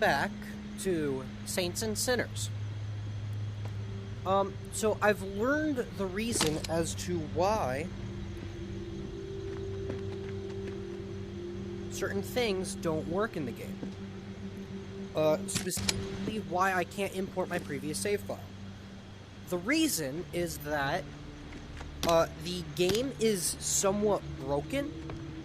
back to Saints and Sinners. So I've learned the reason as to why certain things don't work in the game. Specifically why I can't import my previous save file. The reason is that the game is somewhat broken,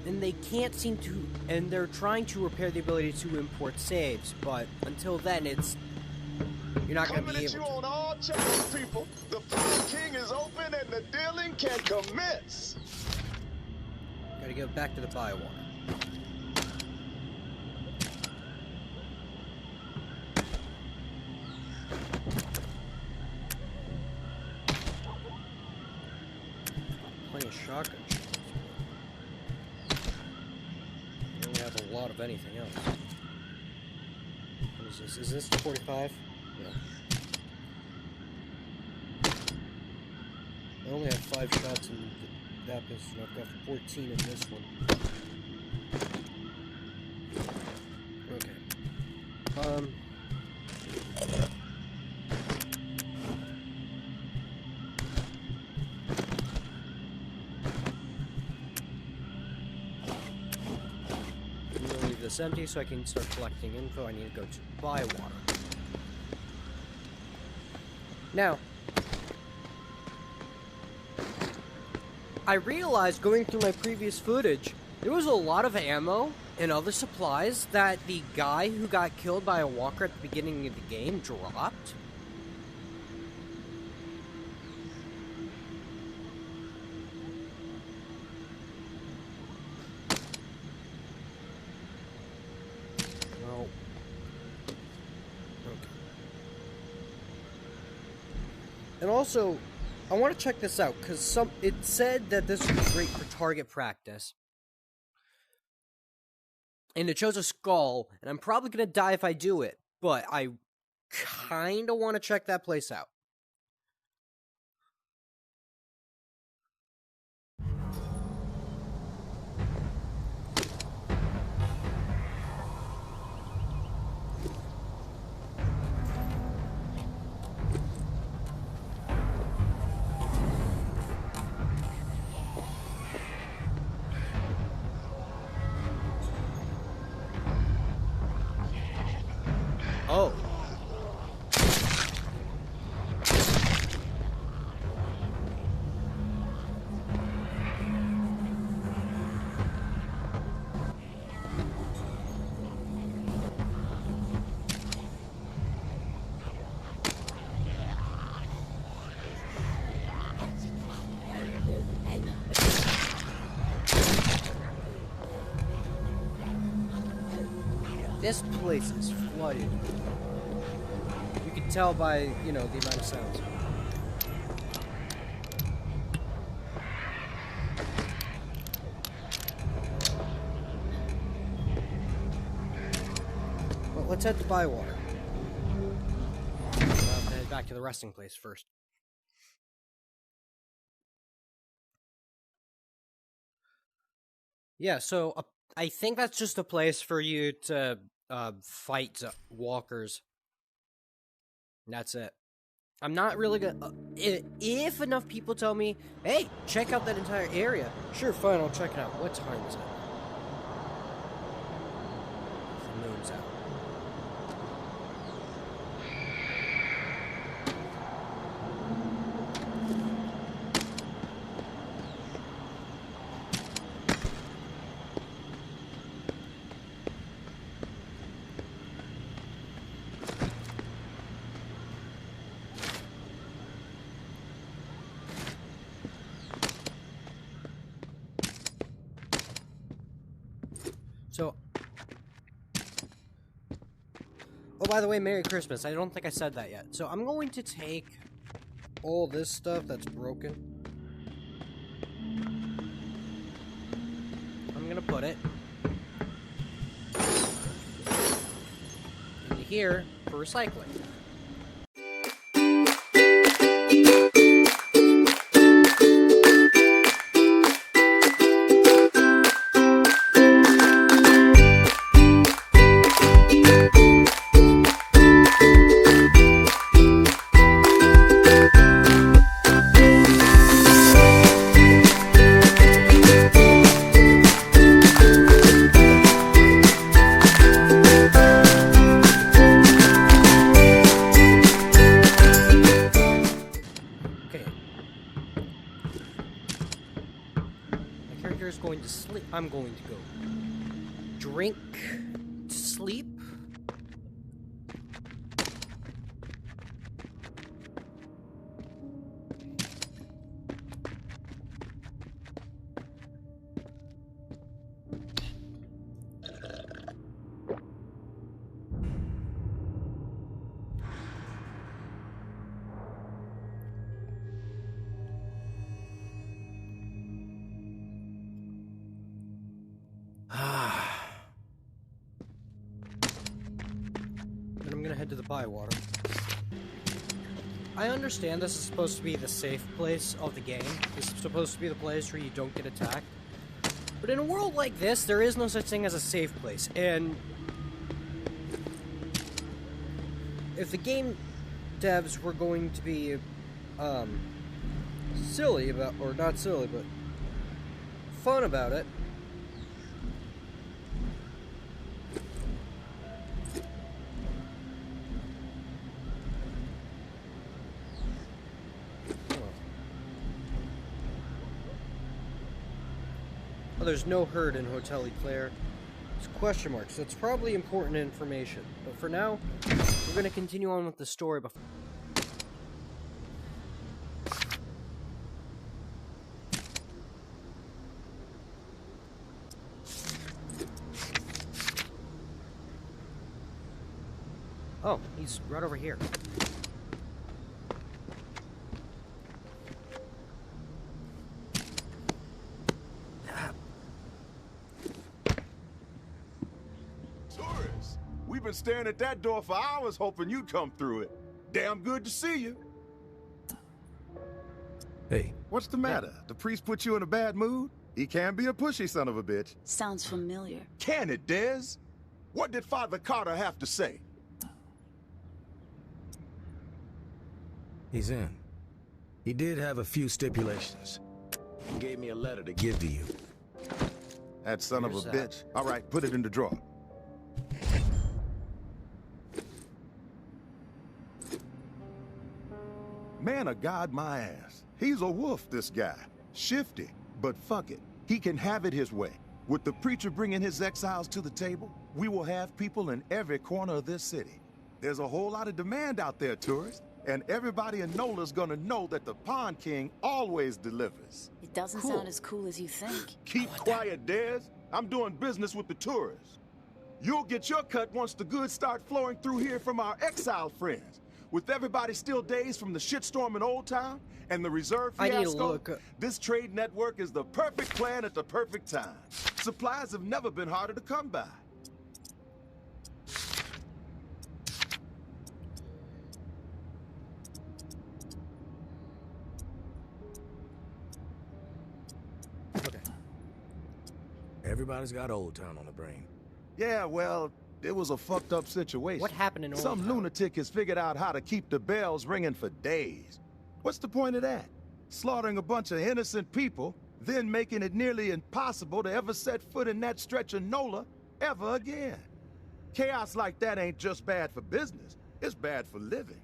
and they can't seem to, and they're trying to repair the ability to import saves, but until then, you're not going to be able to. On all channels, people. The Power King is open and the dealing can commence. Gotta go back to the Bywater. Plenty of shotgun shells. I don't have a lot of anything else. What is this? Is this 45? Yeah. I only have 5 shots in that pistol. I've got 14 in this one. Okay. I'm gonna leave this empty so I can start collecting info. I need to go to Bywater. Now, I realized going through my previous footage, there was a lot of ammo and other supplies that the guy who got killed by a walker at the beginning of the game dropped. No. Okay. And also, I want to check this out, because it said that this would be great for target practice. And it shows a skull, and I'm probably going to die if I do it, but I kind of want to check that place out. Oh. This place is flooded. You can tell by, the amount of sounds. Well, let's head to Bywater. I'll have to head back to the resting place first. Yeah, so I think that's just a place for you to fight walkers. And that's it. I'm not really gonna... if enough people tell me, hey, check out that entire area, sure, fine, I'll check it out. What time is it? The moon's out. So, oh, by the way, Merry Christmas. I don't think I said that yet. So I'm going to take all this stuff that's broken. I'm going to put it into here for recycling. character's going to sleep. I'm going to go drink to sleep. Then I'm gonna head to the Bywater. I understand this is supposed to be the safe place of the game. This is supposed to be the place where you don't get attacked. But in a world like this, there is no such thing as a safe place. And if the game devs were going to be silly about, or not silly, but fun about it, oh, there's no herd in Hotel Eclair. It's question marks. That's probably important information. But for now, we're going to continue on with the story before. Oh, he's right over here. Tourists, we've been staring at that door for hours hoping you'd come through it. Damn good to see you. Hey. What's the matter? The priest put you in a bad mood? He can be a pushy son of a bitch. Sounds familiar. Can it, Dez? What did Father Carter have to say? He's in. He did have a few stipulations. He gave me a letter to give to you. That son of a Here's that. bitch. All right, put it in the drawer. Man of God, my ass. He's a wolf, this guy. Shifty, but fuck it. He can have it his way. With the preacher bringing his exiles to the table, we will have people in every corner of this city. There's a whole lot of demand out there, tourists, and everybody in NOLA's gonna know that the Pond King always delivers. It doesn't Cool. sound as cool as you think. Keep quiet, Dez. I'm doing business with the tourists. You'll get your cut once the goods start flowing through here from our exile friends. With everybody still dazed from the shitstorm in Old Town and the reserve I need to fiasco, look. this trade network is the perfect plan at the perfect time. Supplies have never been harder to come by. Okay. Everybody's got Old Town on the brain. Yeah, well, it was a fucked up situation. What happened in Old Some Town? lunatic has figured out how to keep the bells ringing for days. What's the point of that? Slaughtering a bunch of innocent people, then making it nearly impossible to ever set foot in that stretch of NOLA ever again. Chaos like that ain't just bad for business, it's bad for living.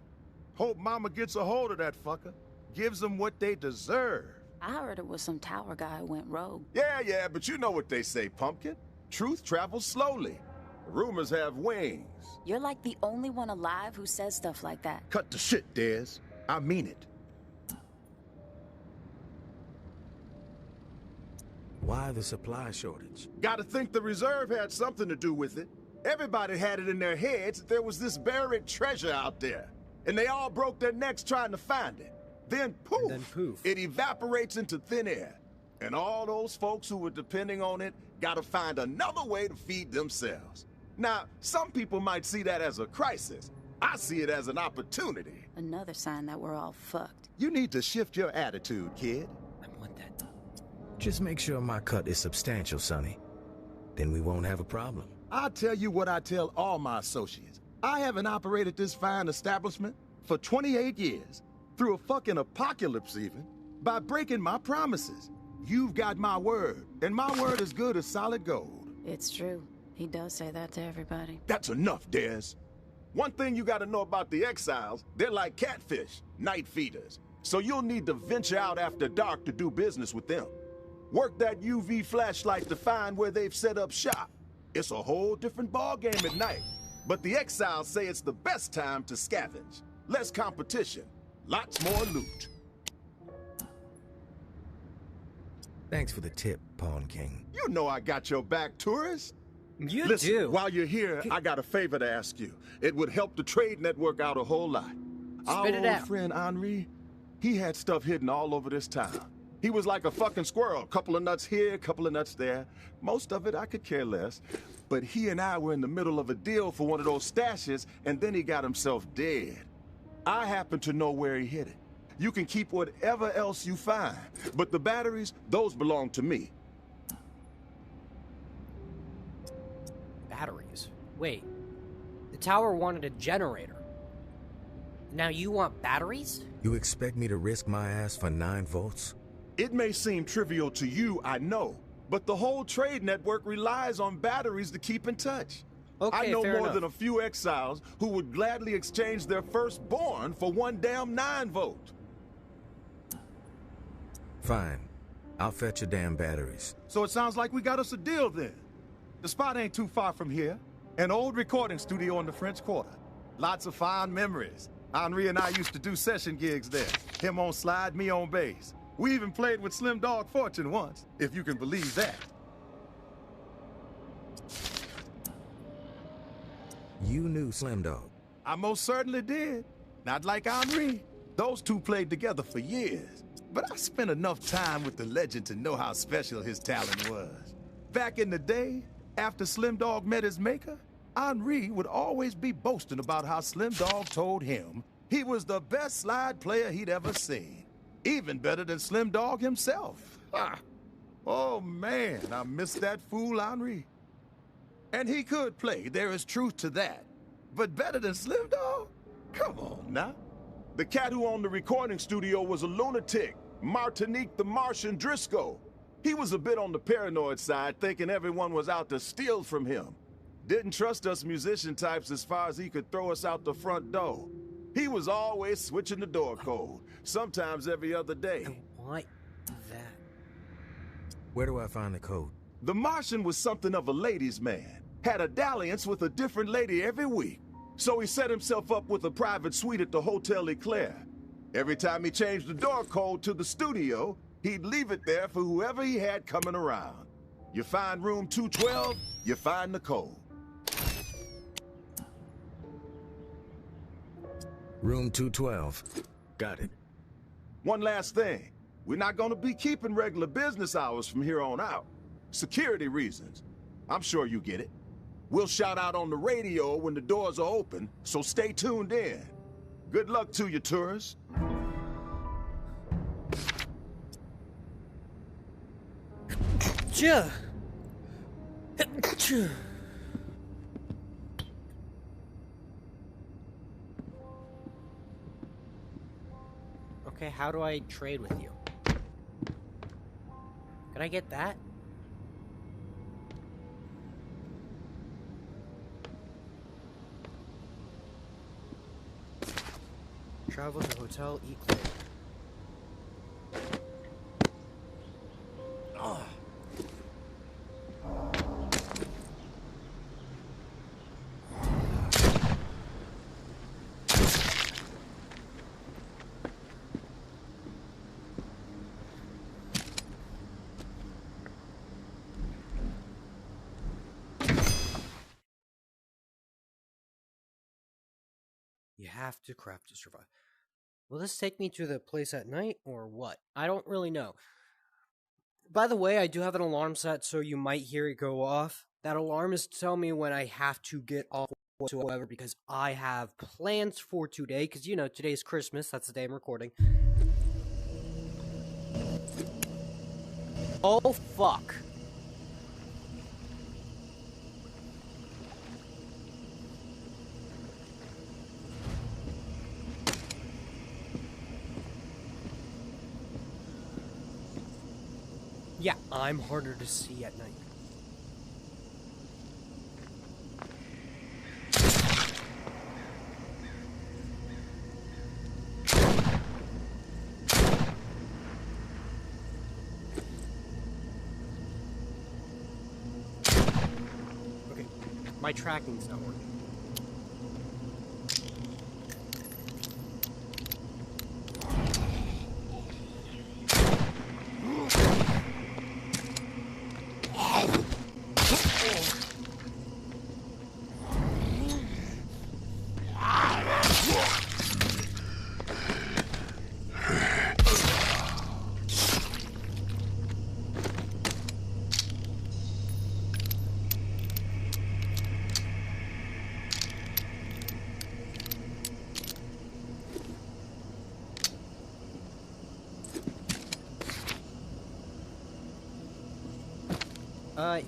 Hope Mama gets a hold of that fucker, gives them what they deserve. I heard it was some tower guy who went rogue. Yeah, but you know what they say, Pumpkin. Truth travels slowly. Rumors have wings. You're like the only one alive who says stuff like that. Cut the shit, Dez. I mean it. Why the supply shortage? Gotta think the reserve had something to do with it. Everybody had it in their heads that there was this buried treasure out there. And they all broke their necks trying to find it. Then poof, it evaporates into thin air. And all those folks who were depending on it gotta find another way to feed themselves. Now, some people might see that as a crisis. I see it as an opportunity. Another sign that we're all fucked. You need to shift your attitude, kid. I want that. Just make sure my cut is substantial, Sonny. Then we won't have a problem. I'll tell you what I tell all my associates. I haven't operated this fine establishment for 28 years, through a fucking apocalypse even, by breaking my promises. You've got my word, and my word is good as solid gold. It's true. He does say that to everybody. That's enough, Dez. One thing you gotta know about the exiles, they're like catfish, night feeders. So you'll need to venture out after dark to do business with them. Work that UV flashlight to find where they've set up shop. It's a whole different ballgame at night. But the exiles say it's the best time to scavenge. Less competition, lots more loot. Thanks for the tip, Pawn King. You know I got your back, tourist. You Listen, do. while you're here, I got a favor to ask you. It would help the trade network out a whole lot. Our Spit it old out. friend Henri, he had stuff hidden all over this town. He was like a fucking squirrel. Couple of nuts here, couple of nuts there. Most of it I could care less. But he and I were in the middle of a deal for one of those stashes, and then he got himself dead. I happen to know where he hid it. You can keep whatever else you find, but the batteries, those belong to me. Batteries? Wait. The tower wanted a generator. Now you want batteries? You expect me to risk my ass for 9 volts? It may seem trivial to you, I know, but the whole trade network relies on batteries to keep in touch. Okay, I know fair more enough. than a few exiles who would gladly exchange their firstborn for one damn 9-volt. Fine. I'll fetch your damn batteries. So it sounds like we got us a deal then. The spot ain't too far from here. An old recording studio in the French Quarter. Lots of fond memories. Henri and I used to do session gigs there. Him on slide, me on bass. We even played with Slim Dog Fortune once, if you can believe that. You knew Slim Dog. I most certainly did. Not like Henri. Those two played together for years. But I spent enough time with the legend to know how special his talent was. Back in the day, after Slim Dog met his maker, Henri would always be boasting about how Slim Dog told him he was the best slide player he'd ever seen. Even better than Slim Dog himself. Ah. Oh man, I miss that fool Henri. And he could play, there is truth to that. But better than Slim Dog? Come on now. The cat who owned the recording studio was a lunatic, Martinique the Martian Driscoll. He was a bit on the paranoid side, thinking everyone was out to steal from him. Didn't trust us musician types as far as he could throw us out the front door. He was always switching the door code, sometimes every other day. Why that? Where do I find the code? The Martian was something of a ladies' man. Had a dalliance with a different lady every week. So he set himself up with a private suite at the Hotel Eclair. Every time he changed the door code to the studio, he'd leave it there for whoever he had coming around. You find room 212, you find the code. Room 212. Got it. One last thing. We're not gonna be keeping regular business hours from here on out. Security reasons. I'm sure you get it. We'll shout out on the radio when the doors are open, so stay tuned in. Good luck to you, tourists. Chuh. Okay, how do I trade with you? Can I get that? Travel to Hotel Eclair. Oh. You have to craft to survive. Will this take me to the place at night, or what? I don't really know. By the way, I do have an alarm set, so you might hear it go off. That alarm is to tell me when I have to get off whatsoever, because I have plans for today, because, you know, today's Christmas. That's the day I'm recording. Oh, fuck. Yeah, I'm harder to see at night. my tracking's not working.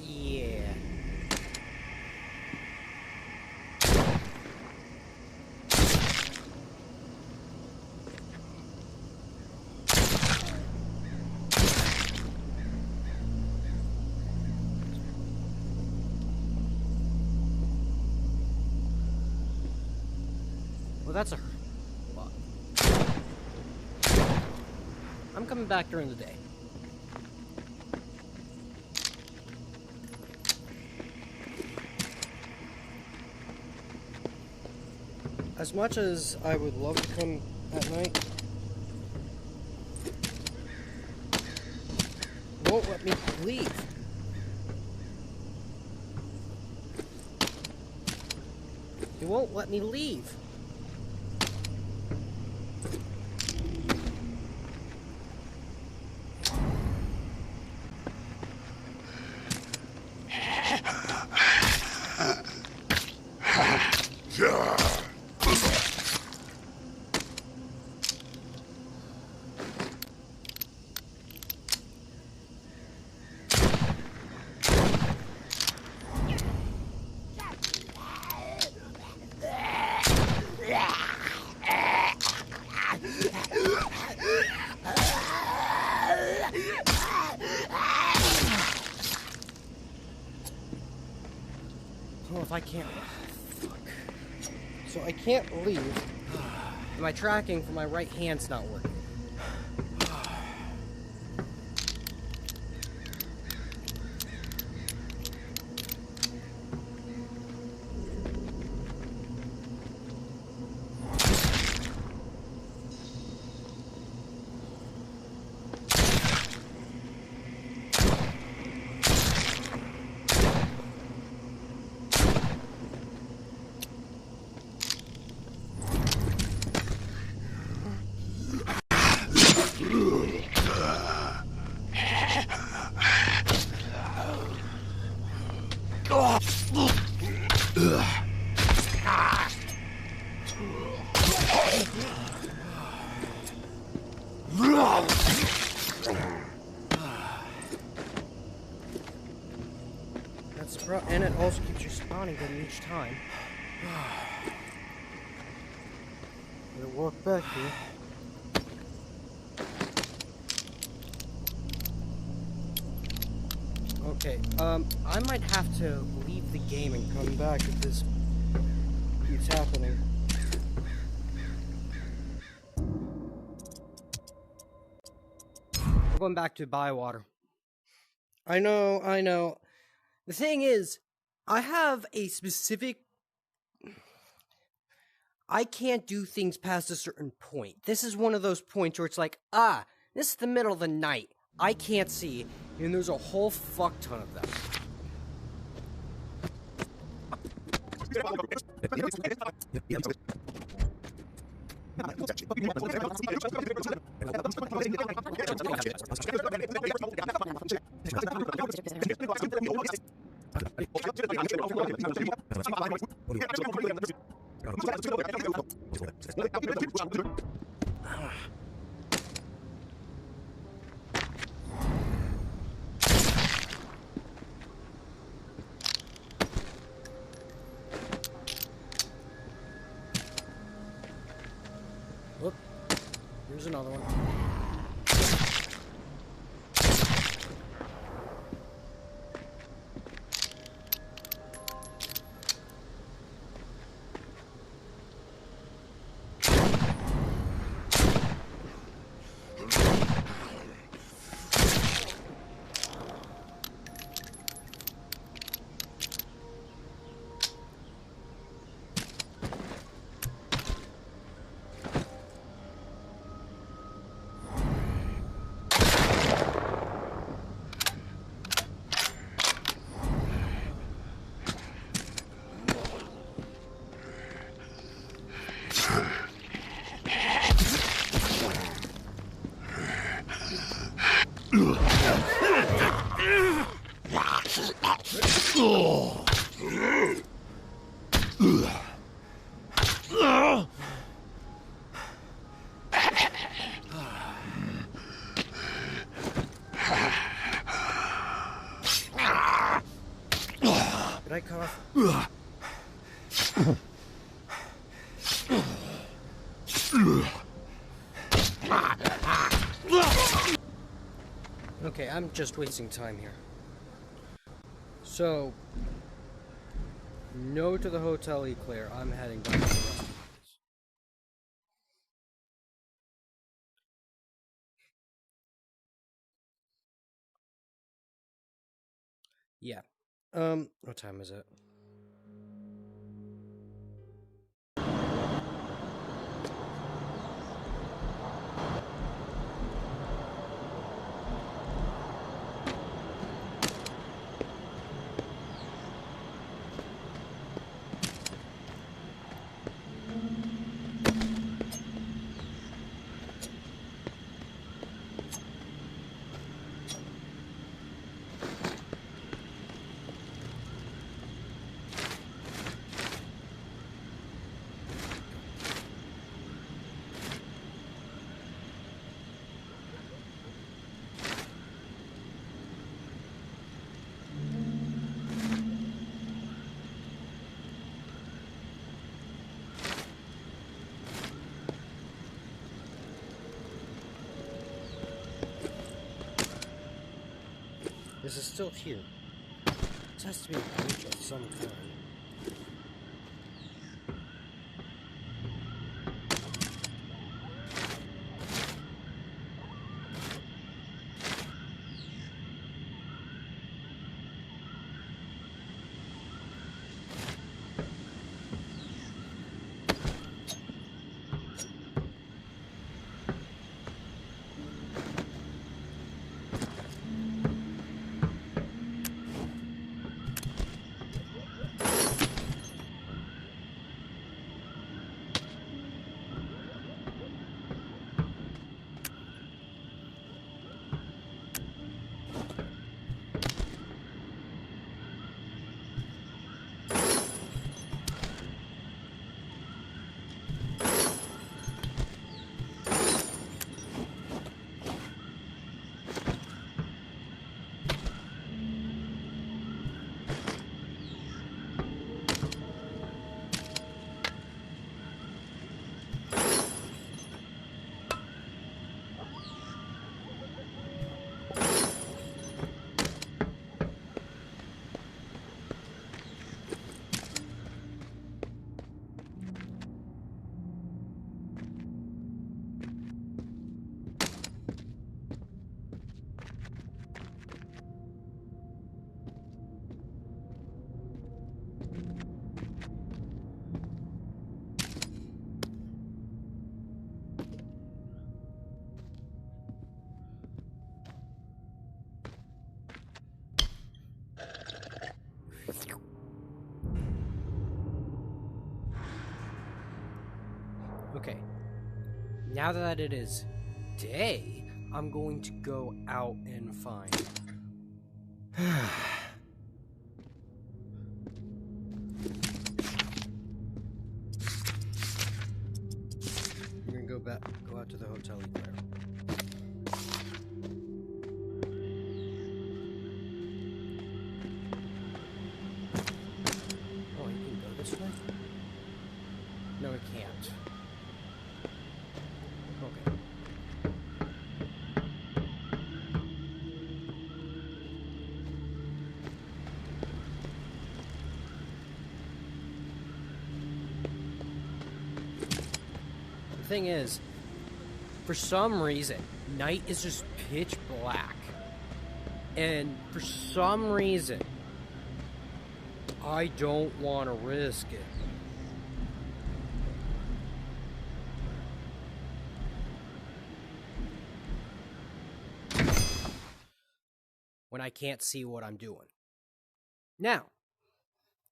Yeah. Well, that's a lot. I'm coming back during the day. As much as I would love to come at night, it won't let me leave. It won't let me leave. Well, if I can't... Fuck. So I can't leave. My tracking for my right hand's not working. And it also keeps respawning them each time. Gonna walk back here. Okay, I might have to leave the game and come back if this keeps happening. We're going back to Bywater. I know. The thing is, I have a specific... I can't do things past a certain point. This is one of those points where it's like, this is the middle of the night. I can't see, and there's a whole fuck ton of them. Look, here's another one. Did I cough? Okay, I'm just wasting time here. So, no to the Hotel Eclair. I'm heading back to the rest of the place. Yeah. What time is it? This is still here. This has to be a breach of some kind. Okay. Now that it is day, I'm going to go out and find... We're gonna go out to the Hotel Eclair. Oh, you can go this way? No, it can't. Okay. The thing is, for some reason, night is just pitch black. And for some reason, I don't want to risk it. When I can't see what I'm doing. Now,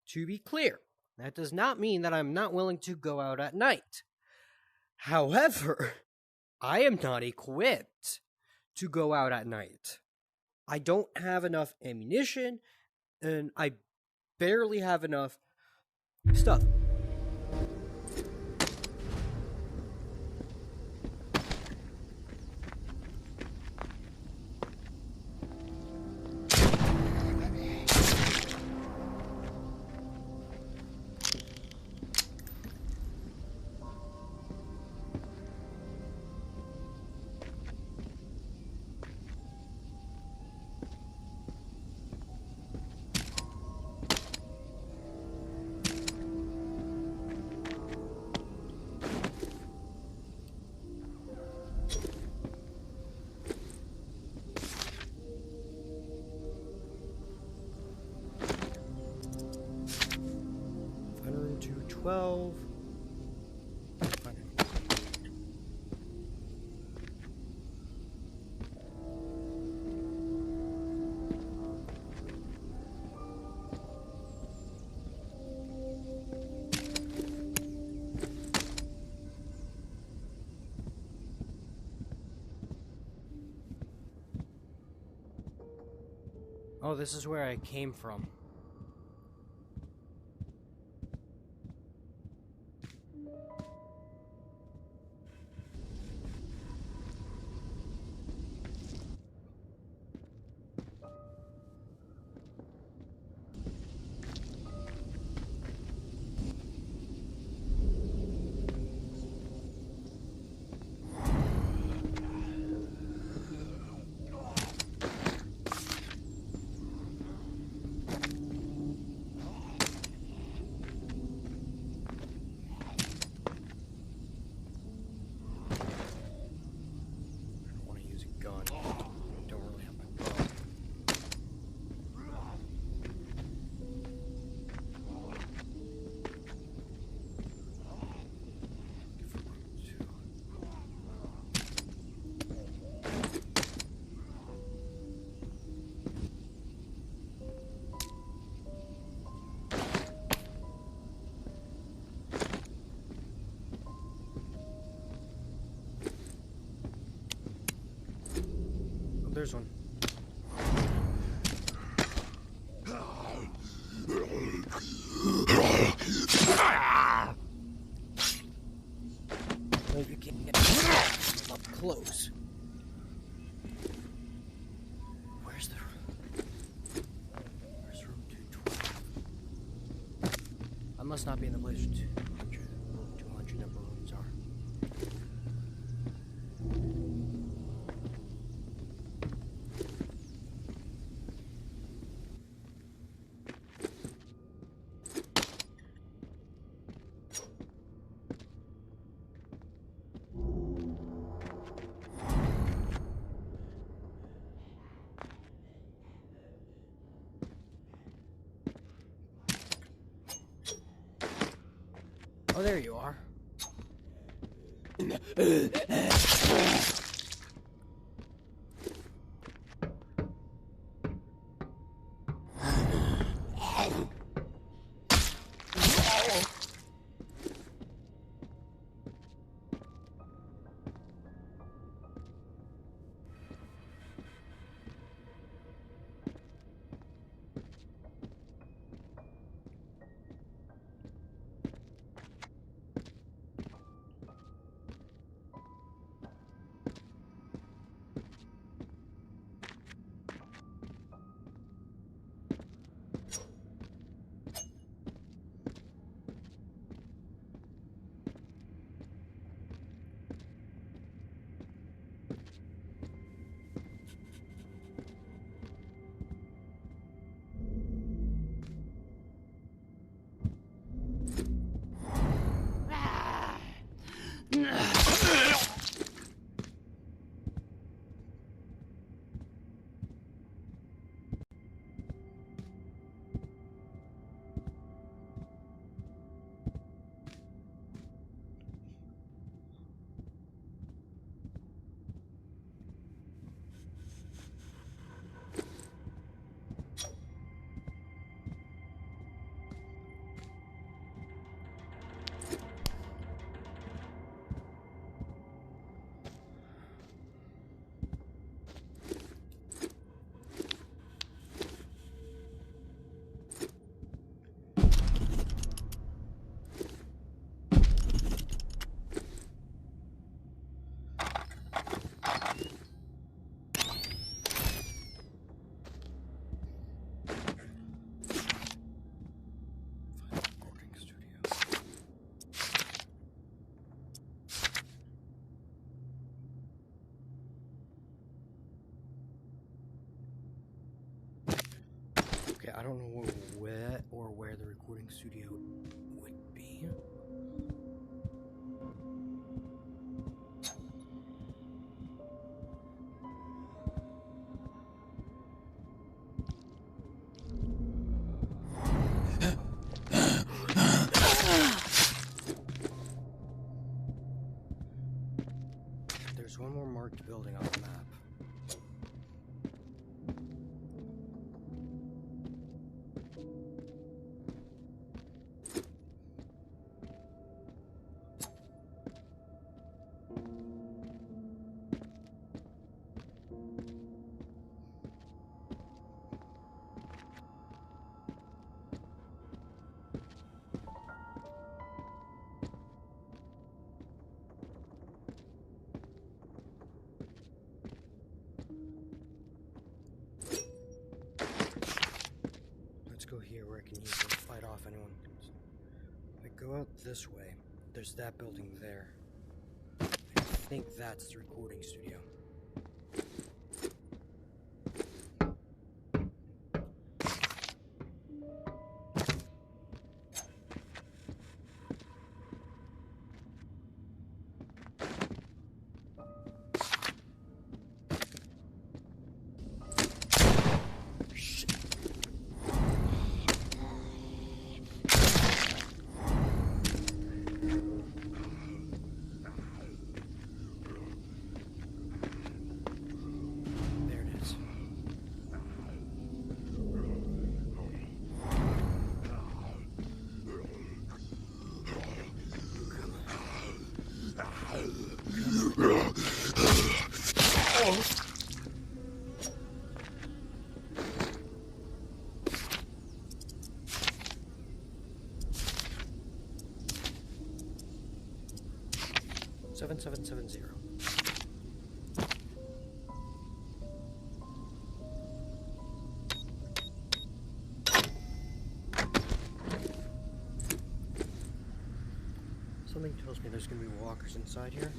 to be clear, that does not mean that I'm not willing to go out at night. However, I am not equipped to go out at night. I don't have enough ammunition, and I barely have enough stuff. $12. Oh, this is where I came from. There's one. Well, you can't get up close. Where's room 212? I must not be in the place 200 number rooms are. Oh, there you are. I don't know where the recording studio would be. There's one more marked building on the map. Go here where I can easily fight off anyone. If I go out this way, there's that building there. I think that's the recording studio. Seven 770. Something tells me there's gonna be walkers inside here.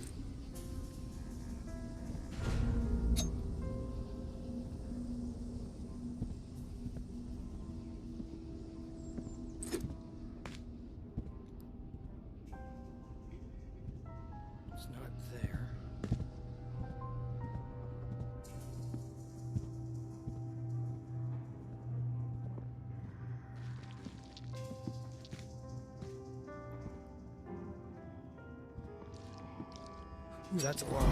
It's not there. Ooh, that's a lot.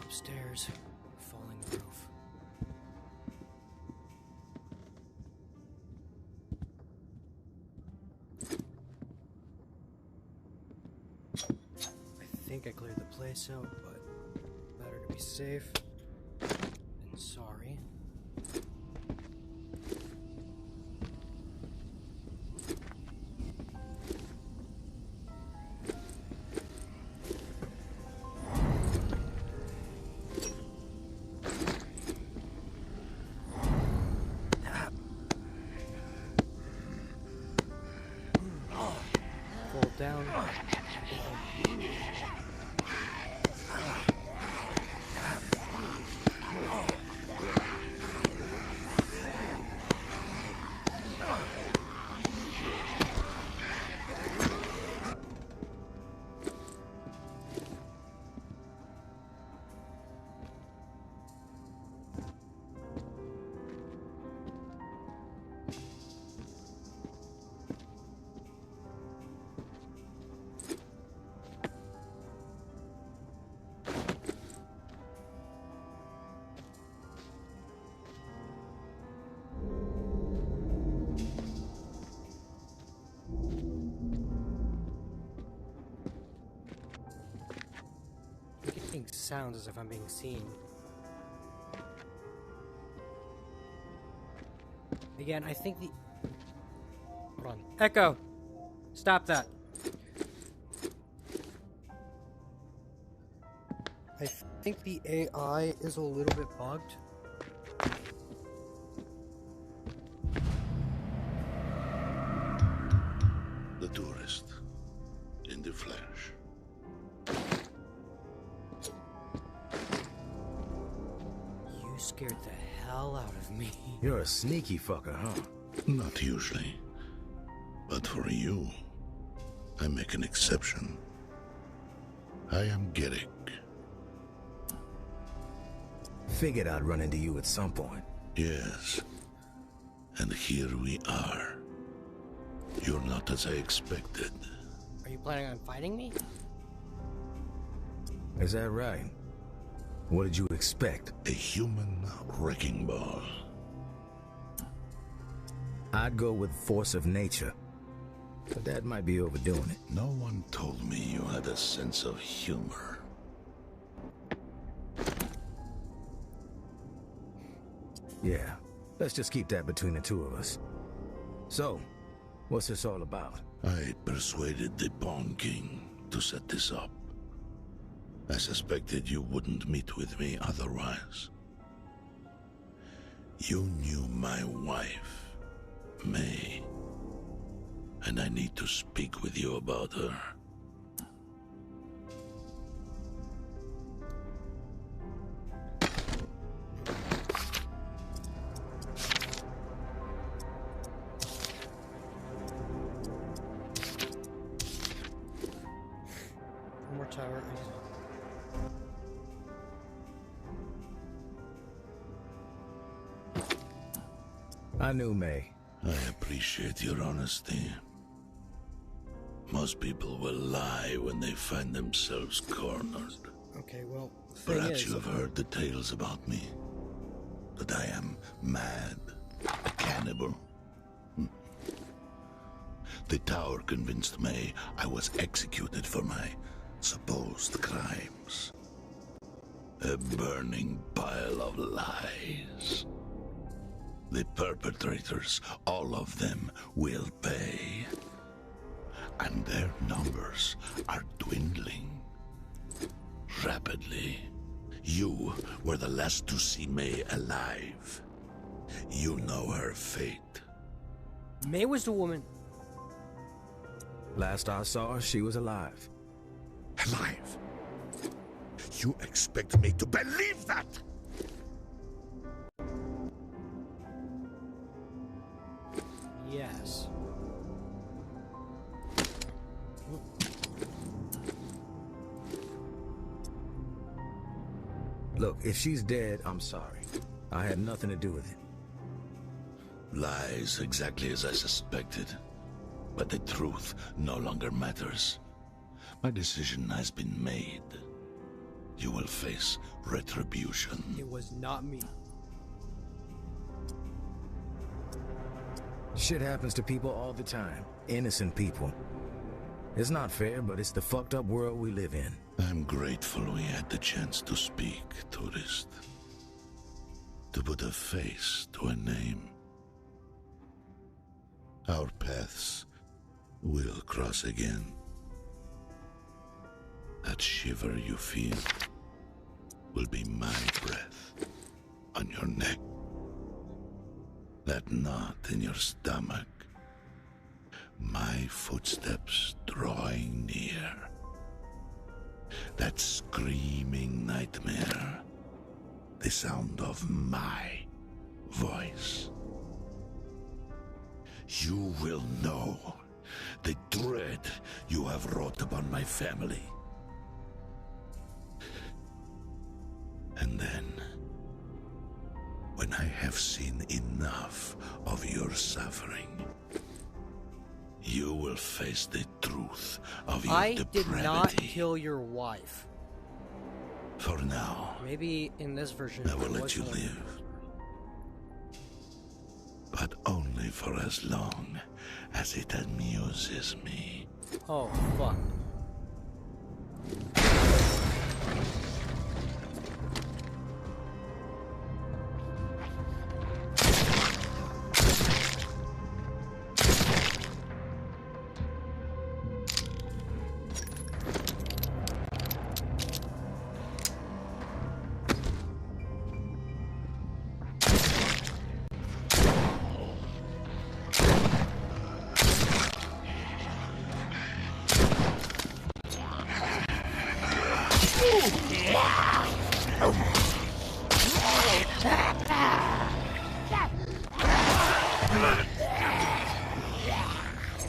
Stairs, falling roof. I think I cleared the place out, but better to be safe than sorry. Fold down. Sounds as if I'm being seen. Again, I think the... Hold on. Echo! Stop that. I think the AI is a little bit bugged. The tourist in the flesh. You scared the hell out of me. You're a sneaky fucker, huh? Not usually. But for you, I make an exception. I am Garrick. Figured I'd run into you at some point. Yes. And here we are. You're not as I expected. Are you planning on fighting me? Is that right? What did you expect? A human wrecking ball. I'd go with force of nature. But that might be overdoing it. No one told me you had a sense of humor. Yeah, let's just keep that between the two of us. So, what's this all about? I persuaded the Pawn King to set this up. I suspected you wouldn't meet with me otherwise. You knew my wife, May, and I need to speak with you about her. One more tower. I knew May. I appreciate your honesty. Most people will lie when they find themselves cornered. Okay, well, the thing Perhaps is, you have heard the tales about me. That I am mad, a cannibal. The tower convinced May I was executed for my supposed crimes. A burning pile of lies. The perpetrators, all of them, will pay. And their numbers are dwindling. Rapidly. You were the last to see May alive. You know her fate. May was the woman. Last I saw her, she was alive. Alive? You expect me to believe that? Yes. Look, if she's dead, I'm sorry. I had nothing to do with it. Lies exactly as I suspected. But the truth no longer matters. My decision has been made. You will face retribution. It was not me. Shit happens to people all the time. Innocent people. It's not fair, but it's the fucked up world we live in. I'm grateful we had the chance to speak, tourist. To put a face to a name. Our paths will cross again. That shiver you feel will be my breath on your neck. That knot in your stomach, my footsteps drawing near. That screaming nightmare, the sound of my voice. You will know the dread you have wrought upon my family. And then, when I have seen enough of your suffering, you will face the truth of your depravity. I did not kill your wife. For now, maybe in this version I will let you live. But only for as long as it amuses me. Oh, fuck.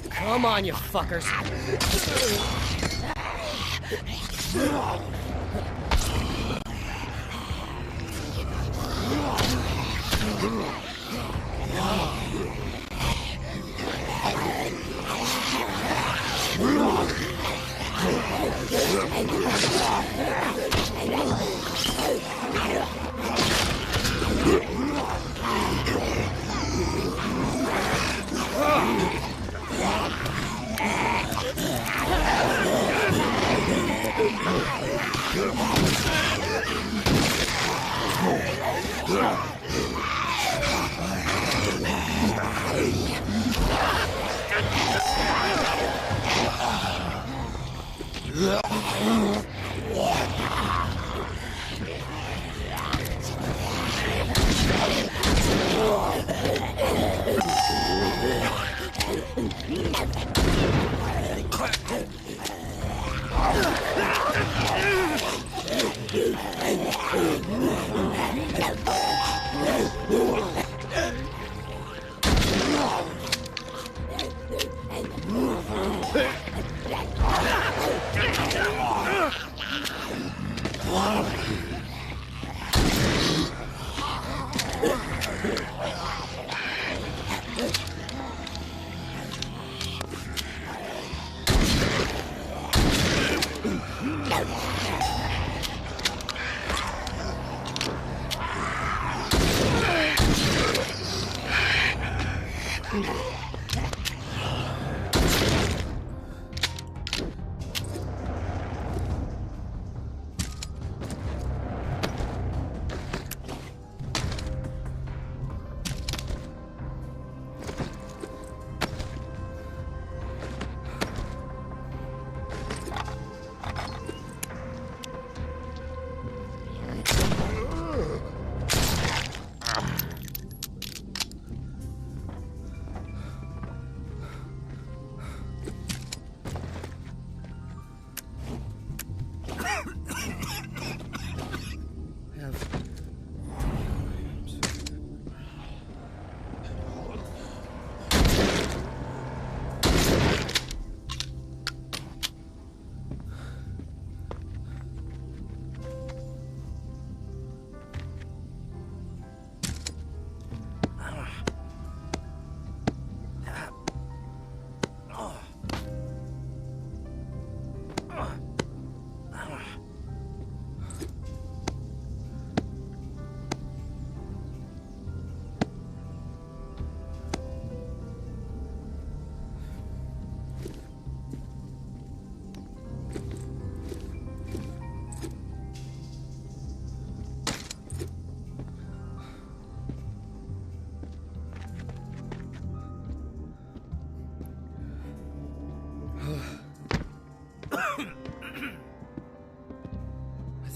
Come on, you fuckers.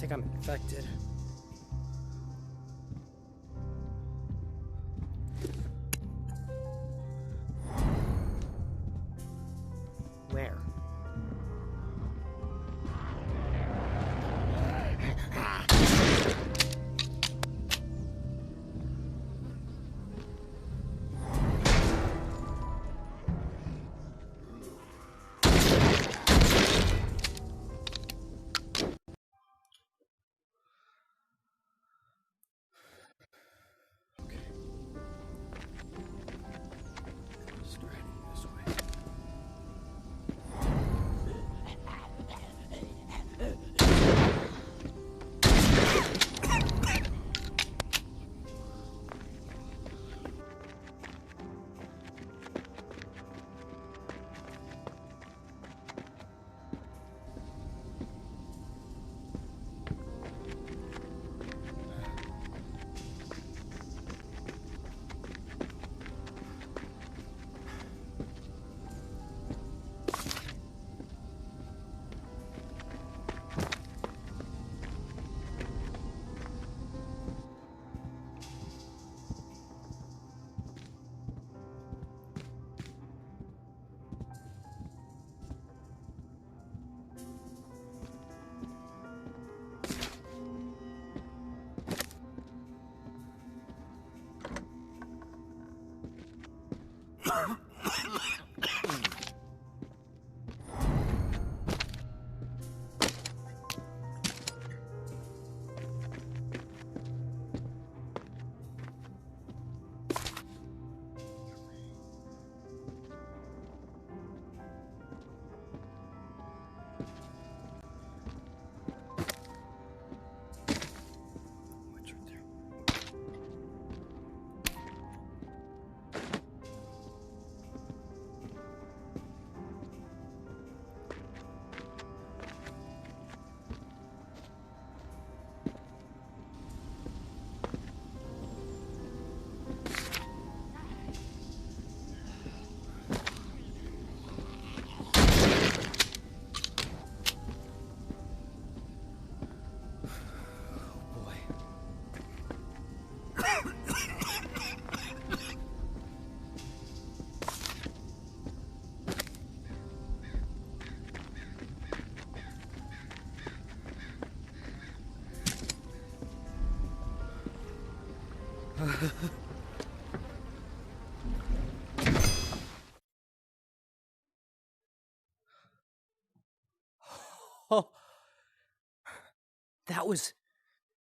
think I'm infected. Where? Oh, that was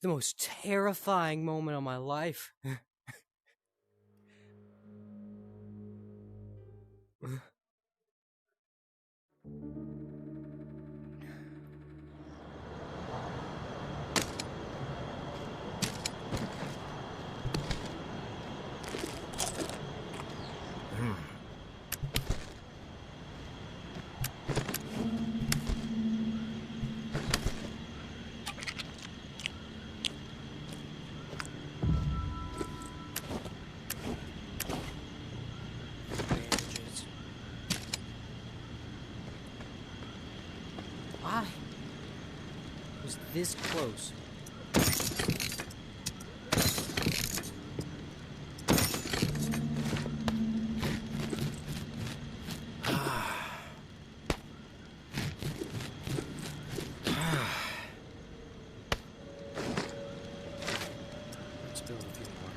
the most terrifying moment of my life. I was this close. Let's build a few more.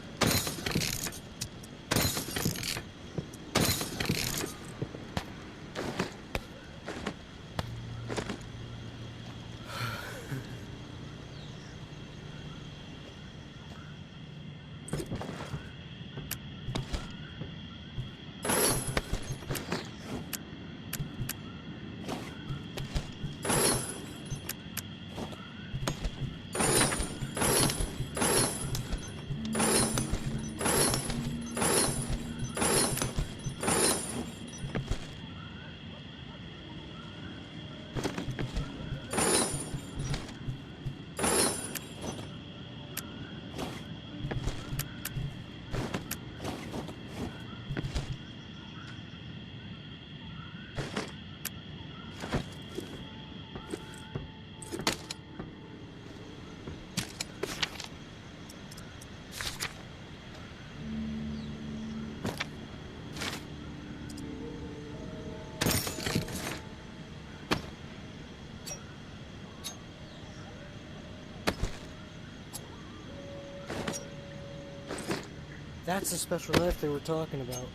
That's the special knife they were talking about.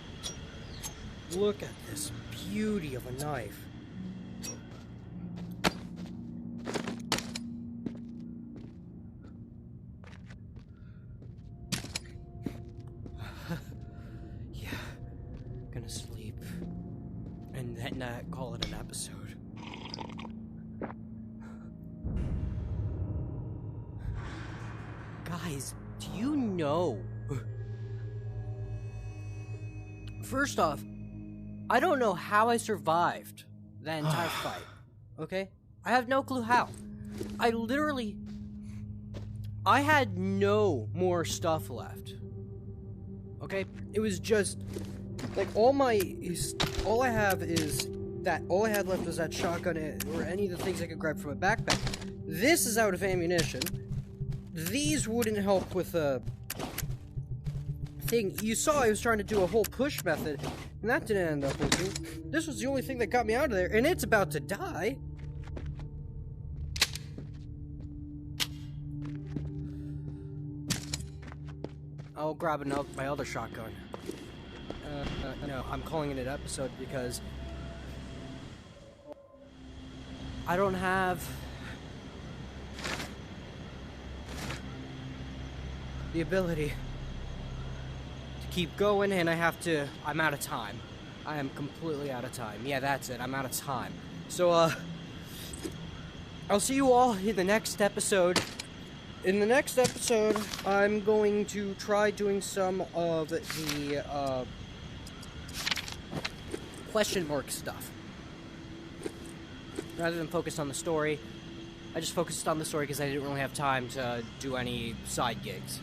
Look at this beauty of a knife. Yeah, gonna sleep. And then call it an episode. Guys, do you know? First off, I don't know how I survived that entire fight, okay? I have no clue how. I had no more stuff left, okay? It was just, like, all I had left was that shotgun or any of the things I could grab from a backpack. This is out of ammunition. These wouldn't help with a thing. You saw I was trying to do a whole push method, and that didn't end up working. This was the only thing that got me out of there, and it's about to die. I'll grab my other shotgun. No, I'm calling it an episode because I don't have the ability to keep going, and I'm out of time. I am completely out of time. Yeah, that's it. I'm out of time. So, I'll see you all in the next episode. In the next episode, I'm going to try doing some of the, question mark stuff. Rather than focus on the story, I just focused on the story because I didn't really have time to do any side gigs.